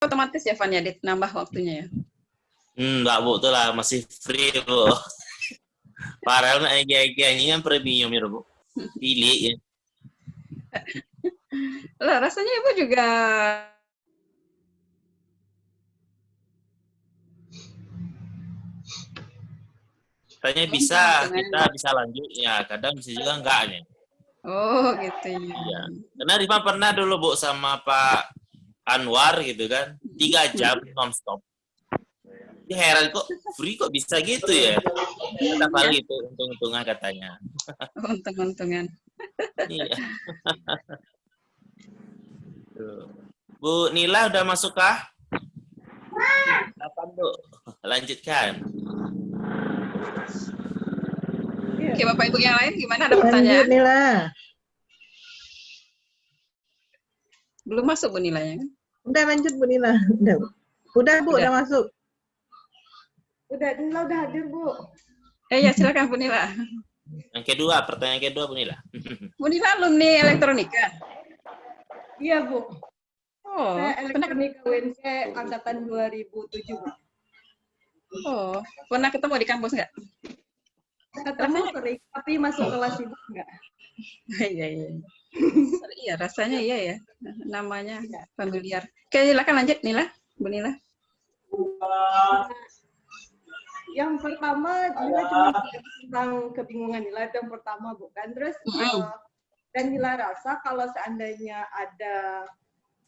otomatis ya, Van, ya, ditambah waktunya ya? Enggak, Bu, tuh lah masih free, Bu. Padahal nak egi-egi yang premium ya, Bu. Pilih ya. Lah, rasanya Ibu juga Katanya bisa, kita bisa lanjut ya. Kadang bisa juga enggak nih. Oh, gitu ya. Iya. Karena Rima pernah dulu, Bu, sama Pak Anwar gitu kan. 3 jam non-stop. Dia heran kok free kok bisa gitu ya. Kata Vali itu untung-untungan katanya. Untung-untungan. Iya. Bu Nila udah masuk kah? Kapan, Bu? Lanjutkan. Oke, Bapak Ibu yang lain gimana, ada pertanyaan? Lanjut Nila. Belum masuk Bu Nila ya? Udah lanjut Bu Nila. Udah Bu, udah masuk. Udah, Nila udah hadir, Bu. Ya, silakan Bu Nila. Yang kedua, pertanyaan kedua Bu Nila. Bu Nila alumni elektronika? Iya, Bu. Oh, Saya elektronika UNC angkatan 2007, Bu. Oh, pernah ketemu di kampus nggak? Ketemu sering, tapi masuk kelas Ibu enggak. Iya, iya. Iya, rasanya iya ya. Namanya familiar. Oke, silakan lanjut Nila, Bu Nila. Yang pertama, Nila cuma tentang kebingungan Nila itu yang pertama, bukan. Terus, dan Nila rasa kalau seandainya ada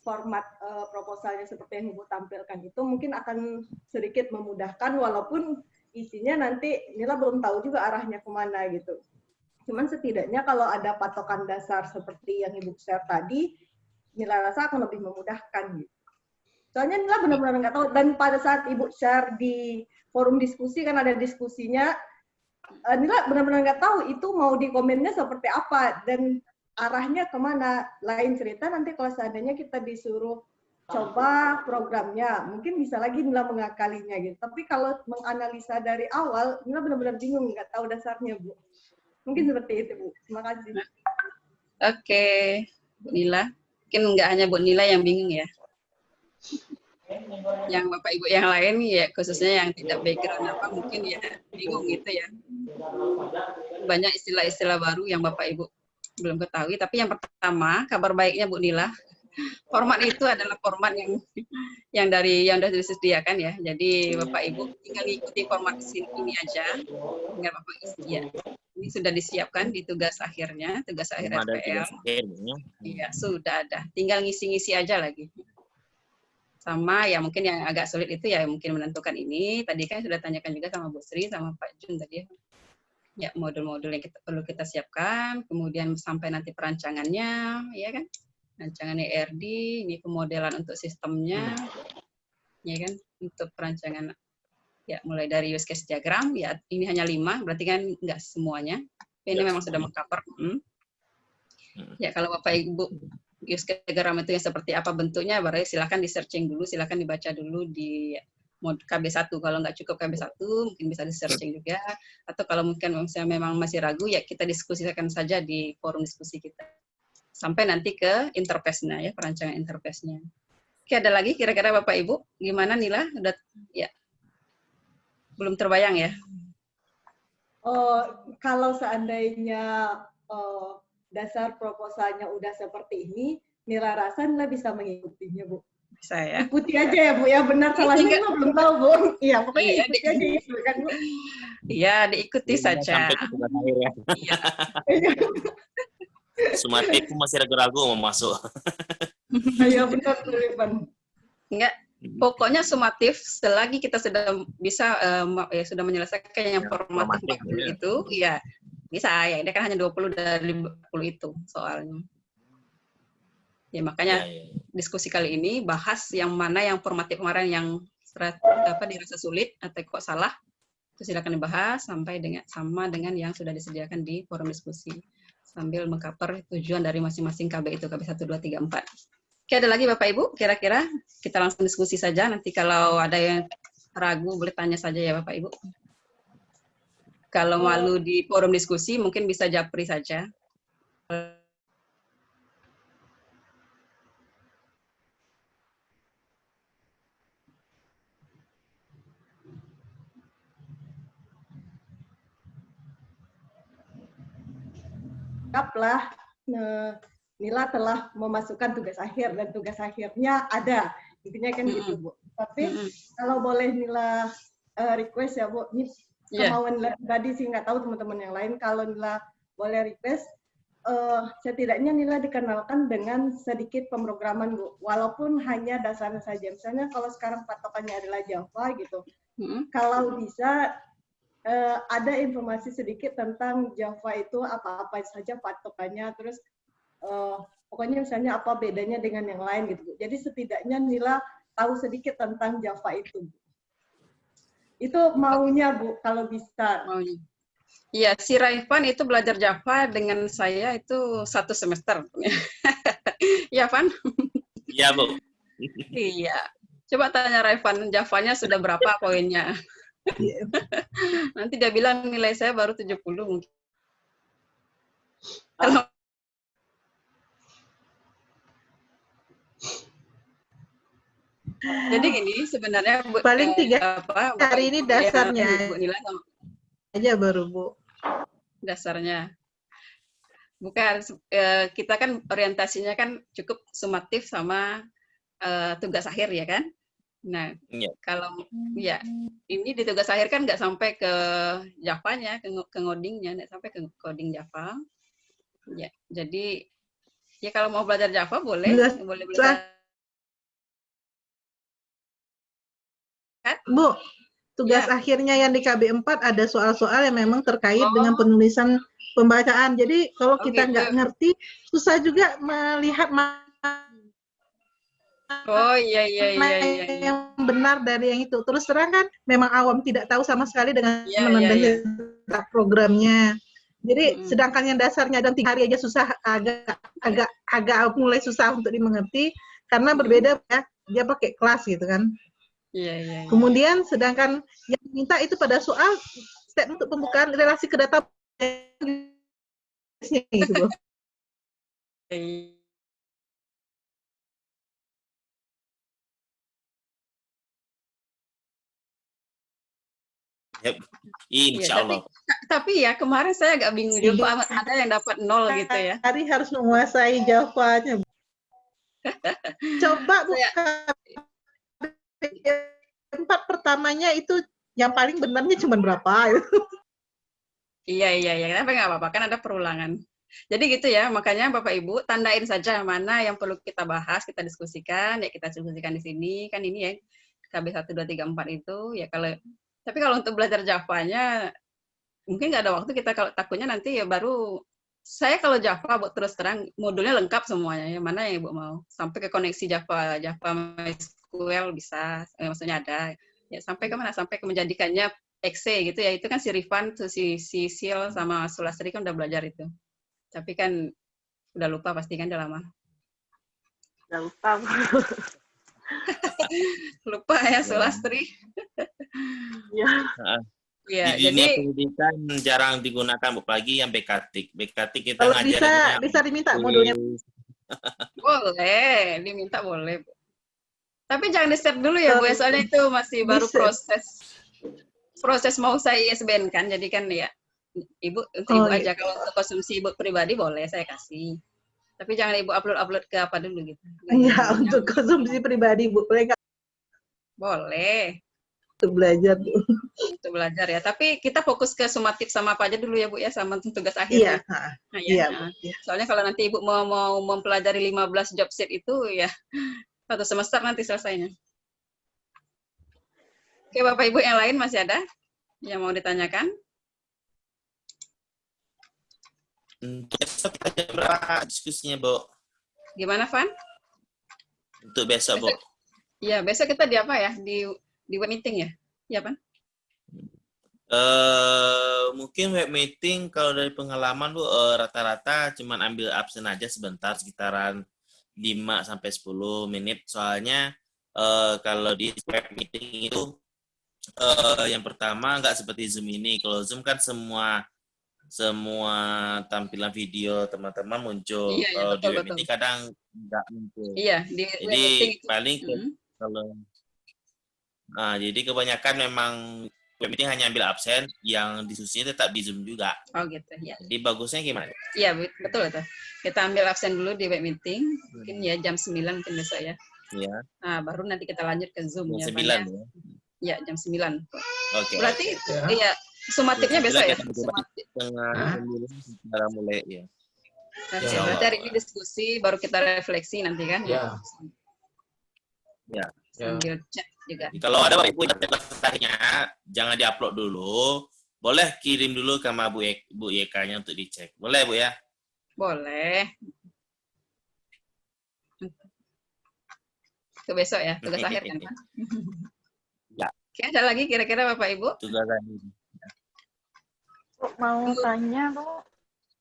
format proposalnya seperti yang Ibu tampilkan itu mungkin akan sedikit memudahkan, walaupun isinya nanti Nila belum tahu juga arahnya kemana gitu. Cuman setidaknya kalau ada patokan dasar seperti yang Ibu share tadi, Nila rasa akan lebih memudahkan gitu. Soalnya Nila benar-benar nggak tahu, dan pada saat Ibu share di forum diskusi kan ada diskusinya, Nila benar-benar nggak tahu itu mau di komennya seperti apa dan arahnya kemana. Lain cerita nanti kalau seandainya kita disuruh coba programnya, mungkin bisa lagi Nila mengakalinya gitu. Tapi kalau menganalisa dari awal, Nila benar-benar bingung, nggak tahu dasarnya, Bu. Mungkin seperti itu, Bu. Terima kasih. Oke, Bu Nila. Mungkin nggak hanya Bu Nila yang bingung ya. Yang Bapak Ibu yang lain ya, khususnya yang tidak background apa, mungkin ya bingung gitu ya. Banyak istilah-istilah baru yang Bapak Ibu belum ketahui. Tapi yang pertama, kabar baiknya Bu Nila, format itu adalah format yang sudah disediakan ya. Jadi Bapak Ibu tinggal ikuti format ini aja, tinggal Bapak isi ya. Ini sudah disiapkan di tugas akhirnya, tugas akhir RPL. Iya, sudah ada. Tinggal ngisi-ngisi aja lagi. Sama ya mungkin yang agak sulit itu ya mungkin menentukan ini. Tadi kan sudah tanyakan juga sama Bu Sri sama Pak Jun tadi ya. Ya, modul-modul yang perlu kita siapkan, kemudian sampai nanti perancangannya, ya kan? Rancangan ERD, ini pemodelan untuk sistemnya, ya kan? Untuk perancangan, ya mulai dari use case diagram, ya ini hanya 5, berarti kan nggak semuanya. Ini memang sudah meng-cover. Ya kalau Bapak Ibu use case diagram itu yang seperti apa bentuknya, berarti silakan di-searching dulu, silakan dibaca dulu di KB1. Kalau nggak cukup KB1, mungkin bisa di-searching juga. Atau kalau mungkin misalnya memang masih ragu, ya kita diskusikan saja di forum diskusi kita. Sampai nanti ke interface-nya, ya, perancangan interface-nya. Oke, ada lagi kira-kira Bapak Ibu? Gimana Nila? Udah, ya. Belum terbayang ya? Kalau seandainya dasar proposalnya udah seperti ini, Nila rasa Nila bisa mengikutinya, Bu. Bisa ya? Ikuti aja ya, Bu. Ya benar salahnya Nila belum tahu, Bu. Iya, pokoknya ikuti aja ya, kan, Bu. Iya, diikuti saja. Sampai ke tugas akhir ya. Sumatifku masih ragu-ragu mau masuk. Iya, benar, Ivan. Enggak. Pokoknya sumatif selagi kita sudah bisa sudah menyelesaikan yang formatif 40 itu, ya bisa ya. Ini kan hanya 20 dari 40 itu soalnya. Ya makanya diskusi kali ini bahas yang mana yang formatif kemarin yang dirasa sulit atau kok salah, itu silakan dibahas sampai sama dengan yang sudah disediakan di forum diskusi sambil meng-cover tujuan dari masing-masing KB itu, KB 1, 2, 3, 4. Oke, ada lagi Bapak Ibu? Kira-kira kita langsung diskusi saja. Nanti kalau ada yang ragu, boleh tanya saja ya Bapak Ibu. Kalau malu di forum diskusi, mungkin bisa japri saja. anggaplah Nila telah memasukkan tugas akhir dan tugas akhirnya ada. Intinya kan gitu, Bu. Tapi kalau boleh Nila request ya, Bu, ini kemauan Nila pribadi sih, nggak tahu teman-teman yang lain. Kalau Nila boleh request, setidaknya Nila dikenalkan dengan sedikit pemrograman, Bu. Walaupun hanya dasarnya saja. Misalnya kalau sekarang patokannya adalah Java gitu. Kalau bisa ada informasi sedikit tentang Java itu apa-apa saja patokannya, terus pokoknya misalnya apa bedanya dengan yang lain gitu, Bu. Jadi setidaknya Nila tahu sedikit tentang Java itu, Bu. Itu maunya, Bu, kalau bisa. Maunya. Iya, si Raifan itu belajar Java dengan saya itu 1 semester. Iya, Van? Iya, Bu. Iya. Coba tanya Raifan, Javanya sudah berapa poinnya? Nanti dia bilang nilai saya baru 70 mungkin. Jadi gini sebenarnya paling 3 hari ini dasarnya Bu Nila aja baru, Bu. Dasarnya. Bukan, kita kan orientasinya kan cukup sumatif sama tugas akhir ya kan? Nah, kalau ya ini di tugas akhir kan nggak sampai ke Javanya, ke ngodingnya, nggak sampai ke coding Java. Ya, jadi ya kalau mau belajar Java boleh belajar. Bu, tugas akhirnya yang di KB4 ada soal-soal yang memang terkait dengan penulisan pembacaan. Jadi kalau kita nggak ngerti, susah juga melihat iya. yang benar dari yang itu. Terus terang kan memang awam tidak tahu sama sekali dengan menandai programnya. Jadi sedangkan yang dasarnya dan 3 hari aja susah, agak mulai susah untuk dimengerti karena berbeda ya, dia pakai kelas gitu kan. Iya. Kemudian sedangkan yang diminta itu pada soal step untuk pembukaan relasi ke data gitu, Bu. Insya Allah. Tapi ya kemarin saya agak bingung juga, ada yang dapat 0 gitu ya. Hari harus menguasai Javanya. Coba buka 4 pertamanya itu yang paling benarnya cuma berapa? Iya. Tapi nggak apa-apa, kan ada perulangan. Jadi gitu ya, makanya Bapak Ibu tandain saja mana yang perlu kita bahas, kita diskusikan, ya kita diskusikan di sini. Kan ini ya, KB 1, 2, 3, 4 itu, ya tapi kalau untuk belajar Javanya, mungkin nggak ada waktu kita, kalau takutnya nanti ya baru, saya kalau Java, Bu, terus terang, modulnya lengkap semuanya, ya mana yang Ibu mau. Sampai ke koneksi Java MySQL bisa, maksudnya ada. Ya sampai ke mana? Sampai ke menjadikannya exe gitu ya, itu kan si Rifan, si Sil sama Sulastri kan udah belajar itu. Tapi kan udah lupa pasti kan, udah lama. Udah lupa. Lupa ya Sulastri. Iya. Di dunia pendidikan jarang digunakan, Bu, pagi yang BKTIK. BKTIK kita kalau ngajarinnya bisa diminta modulnya. Boleh, diminta boleh, Bu. Tapi jangan di-set dulu ya, Bu, soalnya itu masih baru proses mau saya ISBN kan, jadi kan ya Ibu aja, kalau untuk konsumsi Ibu pribadi boleh saya kasih. Tapi jangan Ibu upload ke apa dulu gitu. Enggak, untuk konsumsi pribadi, Bu. Boleh nggak? Boleh. Untuk belajar, Bu. Untuk belajar ya. Tapi kita fokus ke sumatif sama apa aja dulu ya, Bu ya, sama tugas akhir. Iya. Ya. Soalnya kalau nanti Ibu mau mempelajari 15 job set itu ya 1 semester nanti selesainya. Oke, Bapak Ibu yang lain masih ada yang mau ditanyakan? Besok kita berapa diskusinya, Bu? Gimana, Van? Untuk besok, Bu. Iya, besok kita di apa ya? Di web meeting ya? Iya, Van? Mungkin web meeting kalau dari pengalaman, Bu, rata-rata cuman ambil absen aja sebentar, sekitaran 5 sampai 10 menit. Soalnya kalau di web meeting itu yang pertama nggak seperti Zoom ini. Kalau Zoom kan semua tampilan video teman-teman muncul. Kalau di web meeting kadang nggak muncul. Iya, jadi paling kalau jadi kebanyakan memang meeting hanya ambil absen, yang diskusinya tetap di Zoom juga. Oh gitu ya. Jadi bagusnya gimana? Iya betul itu. Kita ambil absen dulu di web meeting, mungkin ya jam 9 mungkin besok ya. Iya. Nah baru nanti kita lanjut ke Zoom Jam ya. 9 ya. Ya jam 9. Oke. Berarti ya sumatifnya besok ya. Sumatif. Dengan cara mulai ya. Oke, Insya berarti Allah. hari ini diskusi, baru kita refleksi nanti kan? Ya. Ya. Sambil chat juga. Jadi, kalau ada Bapak Ibu yang tanya, jangan diupload dulu. Boleh kirim dulu ke Bu Yeka-nya untuk dicek. Boleh Bu ya? Boleh. Ke besok ya, tugas akhir kan? Pak? Ya. Oke, ada lagi kira-kira Bapak Ibu? Tugas akhir. Bu, mau tanya, Bu.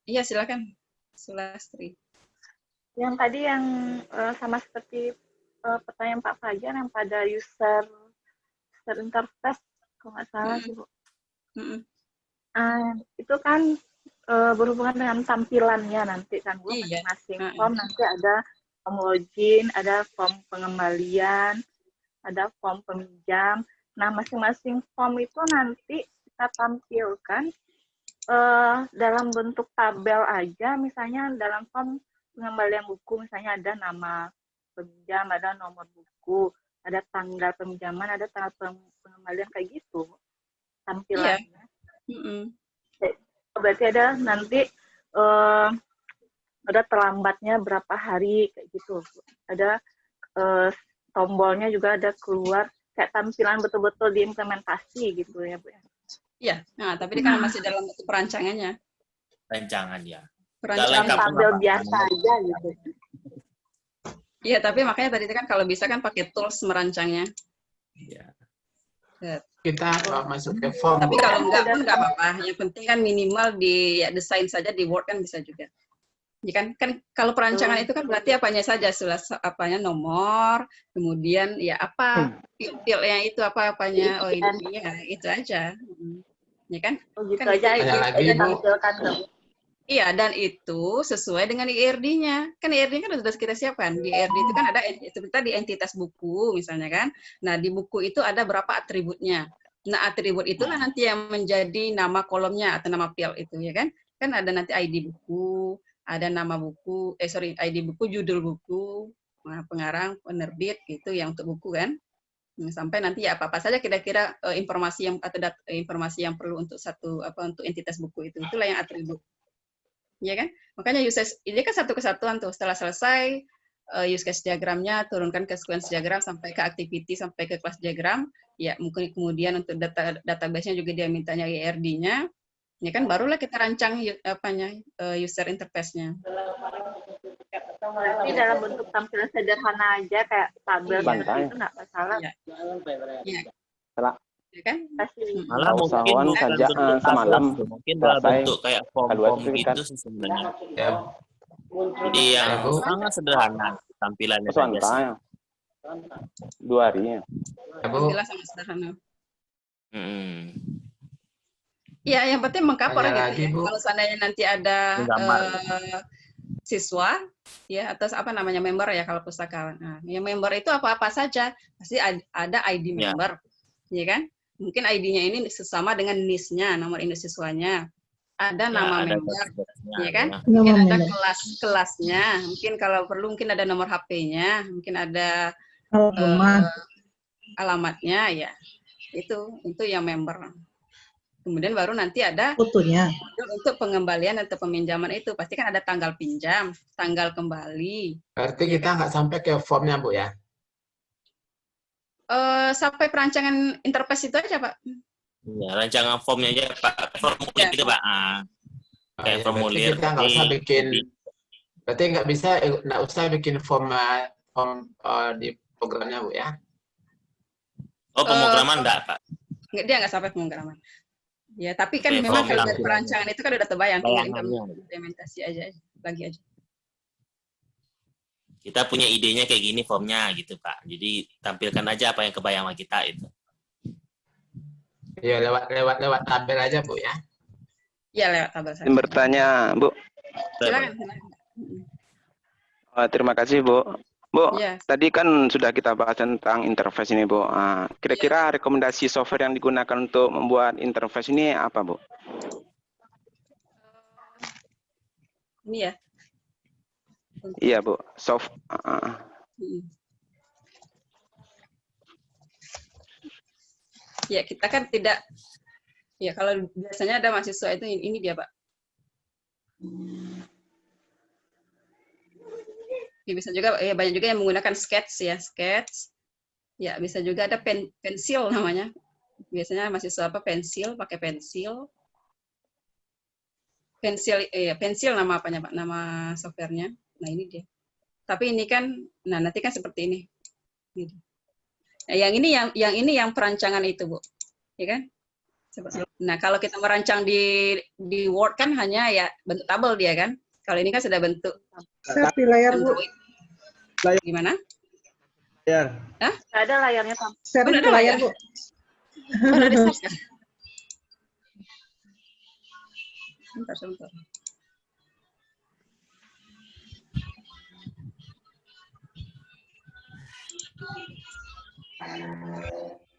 Iya, silakan. Sulastri. Yang tadi yang sama seperti pertanyaan Pak Fajar yang pada user interface, kalau nggak salah sih, Bu. Itu kan berhubungan dengan tampilannya nanti kan, Bu. Iya. Masing-masing form nanti ada form login, ada form pengembalian, ada form peminjam. Nah, masing-masing form itu nanti kita tampilkan dalam bentuk tabel aja, misalnya dalam form pengembalian buku, misalnya ada nama peminjam, ada nomor buku, ada tanggal peminjaman, ada tanggal pengembalian, kayak gitu tampilannya. Iya. Berarti ada nanti ada terlambatnya berapa hari, kayak gitu. Ada tombolnya juga ada keluar, kayak tampilan betul-betul diimplementasi gitu ya, Bu. Iya, nah, tapi kan masih dalam bentuk perancangannya. Rancangan ya. Perancangan lengkap. tabel biasa aja gitu. Iya, tapi makanya tadi kan kalau bisa kan pakai tools merancangnya. Iya. Kita masuk ke form. Tapi kalau enggak pun enggak apa-apa. Yang penting kan minimal di desain saja di Word kan bisa juga. Ya kan kalau perancangan itu kan berarti apanya saja, apanya nomor, kemudian ya apa feel-nya itu apanya, oh ini ya itu aja. Ya kan? Oh, gitu Kan aja. Ada lagi, Aja Bu. tampilkan, Bu. Iya, dan itu sesuai dengan IRD-nya. Kan IRD kan sudah kita siapkan. Di IRD itu kan ada seperti di entitas buku misalnya kan. Nah, di buku itu ada berapa atributnya. Nah, atribut itulah nanti yang menjadi nama kolomnya atau nama file itu ya kan. Kan ada nanti ID buku, ada nama buku, ID buku, judul buku, pengarang, penerbit gitu yang untuk buku kan. Sampai nanti ya apa-apa saja kira-kira informasi yang atau informasi yang perlu untuk untuk entitas buku itu. Itulah yang atribut. Ya kan? Makanya use case ini kan satu kesatuan tuh. Setelah selesai use case diagramnya, turunkan ke sequence diagram sampai ke activity sampai ke class diagram. Ya mungkin kemudian untuk database-nya juga dia mintanya IRD-nya. Ya kan barulah kita rancang user interface-nya. Ini dalam bentuk tampilan sederhana aja kayak tabel seperti itu nggak masalah. Iya. Ya kan? Malah usahawan mungkin saja bentuk semalam mungkin dalam selesai. bentuk kayak Kedua form-form sertifikat. gitu sih sebenarnya. Ya. Jadi yang Ya, Bu. sangat sederhana tampilannya saja sih. Santai. 2 hari ya. Ya, Bu. Alhamdulillah sangat sederhana. Ya, Ya, yang penting mengcover Ada gitu lagi, ya. Bu. Kalau seandainya nanti ada Gambar. Siswa, ya atau apa namanya member ya kalau pustakawan. Nah, yang member itu apa-apa saja pasti ada ID Ya. member, ya kan? Mungkin ID-nya ini sesama dengan NIS-nya, nomor induk siswanya. Ada nama ada member, tugasnya, ya kan? ya. Mungkin Nama ada member. kelasnya, mungkin kalau perlu mungkin ada nomor HP-nya, mungkin ada Alamat. alamatnya, ya. Itu yang member. Kemudian baru nanti ada Fotonya. untuk pengembalian atau peminjaman itu pasti kan ada tanggal pinjam, tanggal kembali. Berarti kita nggak sampai ke formnya, Bu ya? Sampai perancangan interface itu aja, Pak. Ya, rancangan formnya aja Pak. Formulir Ya. gitu Pak. Oh, Kayak iya, formulir. berarti kita nggak usah tapi- bikin, berarti nggak usah bikin form di programnya, Bu ya? Oh, pemrograman enggak Pak? Dia nggak sampai pemrograman. Ya, tapi kan Oke, memang kalau formulir. dari perancangan itu kan udah terbayang, tinggal Bayangannya. implementasi aja lagi aja. Kita punya idenya kayak gini formnya gitu Pak. Jadi tampilkan aja apa yang kebayang sama kita itu. Iya, lewat tabel aja, Bu ya? Ya, lewat tabel saja. Izin bertanya, Bu. Silakan. Terima kasih, Bu. Bu, Ya. tadi kan sudah kita bahas tentang interface ini, Bu. Kira-kira rekomendasi software yang digunakan untuk membuat interface ini apa, Bu? Ini ya. Iya, Bu. Ya, kita kan tidak, ya kalau biasanya ada mahasiswa itu ini dia, Pak. Ya, bisa juga, ya banyak juga yang menggunakan sketch ya, sketch. Ya, bisa juga ada pensil namanya. Biasanya mahasiswa apa pensil, pakai pensil. Pensil nama apanya, Pak? Nama softwarenya. Nah, ini dia. Tapi ini kan, nah nanti kan seperti ini. Nah, yang ini yang perancangan itu, Bu. Ya kan? Nah, kalau kita merancang di Word kan hanya ya bentuk tabel dia kan. Kalau ini kan sudah bentuk Di layar, Bu. Gimana? Layar. Hah? Nggak ada layarnya, Tam. Share di layar, Bu. Udah di-share kan? Sebentar.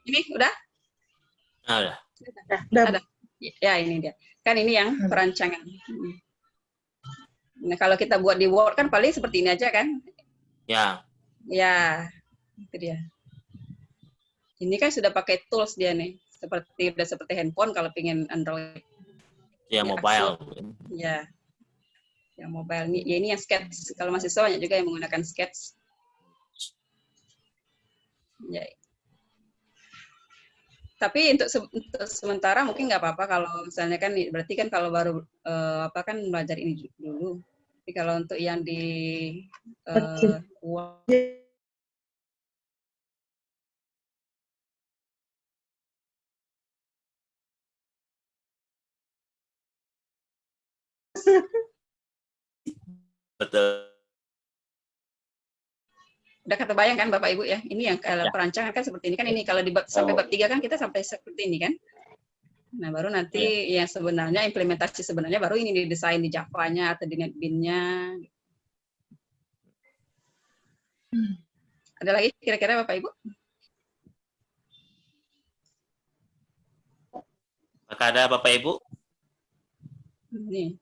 Ini udah? Nah, udah. Ada. Ya, ini dia. Kan ini yang perancangan. Nah, kalau kita buat di Word kan paling seperti ini aja kan? Ya. Ya, itu dia. Ini kan sudah pakai tools dia nih. Udah seperti handphone kalau pengen Android. Ya, mobile. Ya. Yang mobile. Ini yang sketch. Kalau mahasiswa banyak juga yang menggunakan sketch. Ya. Tapi untuk sementara mungkin nggak apa-apa kalau misalnya kan berarti kan kalau baru kan belajar ini dulu. Tapi kalau untuk yang di Betul. Udah kebayang kan Bapak Ibu ya? Ini yang kalau perancangan kan seperti ini kan, ini kalau di sampai bab 3 kan kita sampai seperti ini kan. Nah, baru nanti yang sebenarnya implementasi sebenarnya baru ini didesain di Java-nya atau di NetBeans-nya. Ada lagi kira-kira Bapak Ibu? Apakah ada Bapak Ibu? Nih.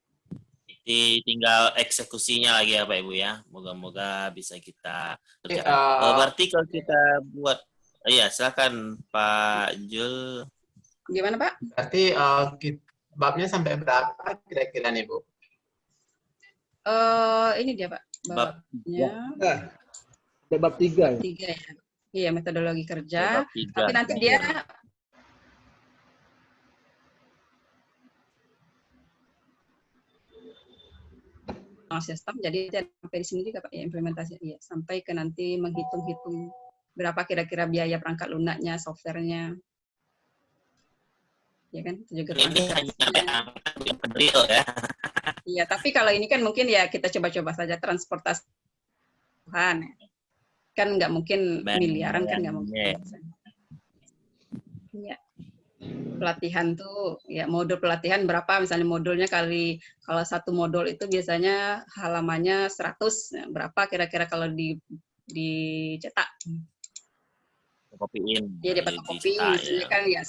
Tinggal eksekusinya lagi ya Pak Ibu ya. Moga-moga bisa kita kerjakan. Berarti kalau kita buat, iya silakan Pak Jul. Gimana Pak? Berarti babnya sampai berapa kira-kira nih Bu? Ini dia Pak. Babnya. Bab 3. 3 ya. Iya, metodologi kerja. Tapi nanti dia sistem, jadi sampai di sini juga Pak ya implementasi ya, sampai ke nanti menghitung-hitung berapa kira-kira biaya perangkat lunaknya, softwarenya, ya kan? Itu juga ini hanya real ya. Iya, tapi kalau ini kan mungkin ya kita coba-coba saja transportasi kan nggak mungkin miliaran kan nggak mungkin. Iya. Pelatihan tuh ya modul pelatihan berapa misalnya modulnya kalau satu modul itu biasanya halamannya 100 berapa kira-kira kalau dicetak kopiin ya dapat kopi misalnya kan ya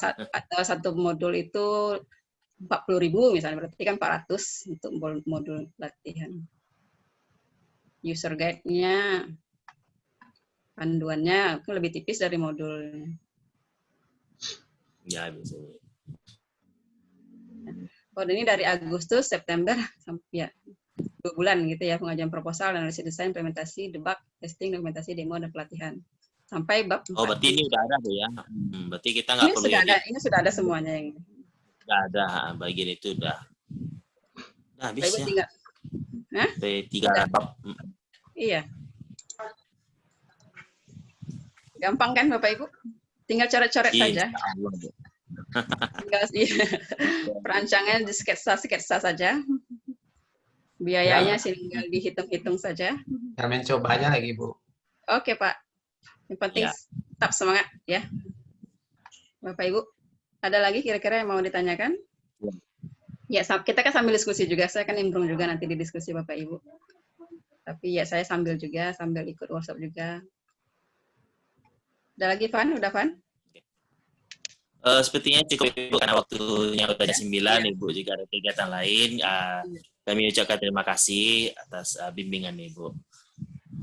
satu modul itu 40.000 misalnya berarti kan 400 untuk modul pelatihan. User guide-nya panduannya lebih tipis dari modulnya. Ya, bisa. Oh, ini dari Agustus, September, sampai ya 2 bulan gitu ya, pengajuan proposal, analisis desain, implementasi, debug, testing, dokumentasi, demo, dan pelatihan. Sampai bab 4. Oh, berarti ini udah ada Bu ya? Berarti kita nggak perlu ini sudah ada semuanya. Sudah ada, bagian itu udah. Nah, habis ya. Tinggal, sampai 3 bab. Iya. Gampang kan Bapak Ibu? Tinggal coret-coret saja. Tinggal perancangan di sketsa saja. Biayanya tinggal dihitung-hitung saja. Kita mencobanya lagi Bu. Oke Pak. Yang penting tetap semangat ya. Bapak Ibu, ada lagi kira-kira yang mau ditanyakan? Ya, kita kan sambil diskusi juga. Saya kan nimbrung juga nanti di diskusi Bapak Ibu. Tapi ya saya sambil ikut workshop juga. Ada lagi Van? Udah Van? Sepertinya cukup Ibu karena waktunya udah jam 9, Ibu jika ada kegiatan lain. Kami ucapkan terima kasih atas bimbingan Ibu.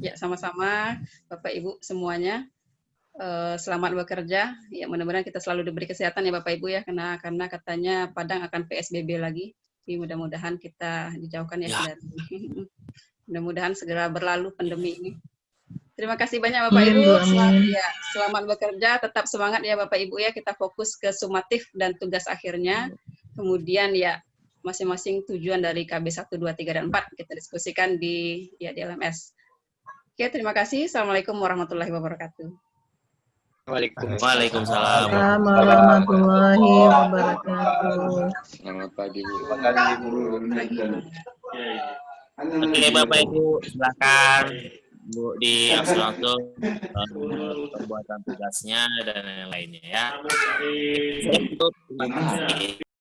Ya, sama-sama Bapak Ibu semuanya. Selamat bekerja. Ya, mudah-mudahan kita selalu diberi kesehatan ya Bapak Ibu ya, karena katanya Padang akan PSBB lagi. Jadi mudah-mudahan kita dijauhkan ya, dari mudah-mudahan segera berlalu pandemi ini. Terima kasih banyak Bapak Ibu. Selamat bekerja, tetap semangat ya Bapak Ibu ya. Kita fokus ke sumatif dan tugas akhirnya. Kemudian ya masing-masing tujuan dari KB 1, 2, 3, dan 4 kita diskusikan di LMS. Oke, terima kasih. Assalamualaikum warahmatullahi wabarakatuh. Waalaikumsalam warahmatullahi wabarakatuh. Selamat pagi Bu. Selamat pagi Bu. Oke Bapak Ibu, silakan Bu langsung pembuatan tugasnya dan yang lainnya ya. Terima kasih.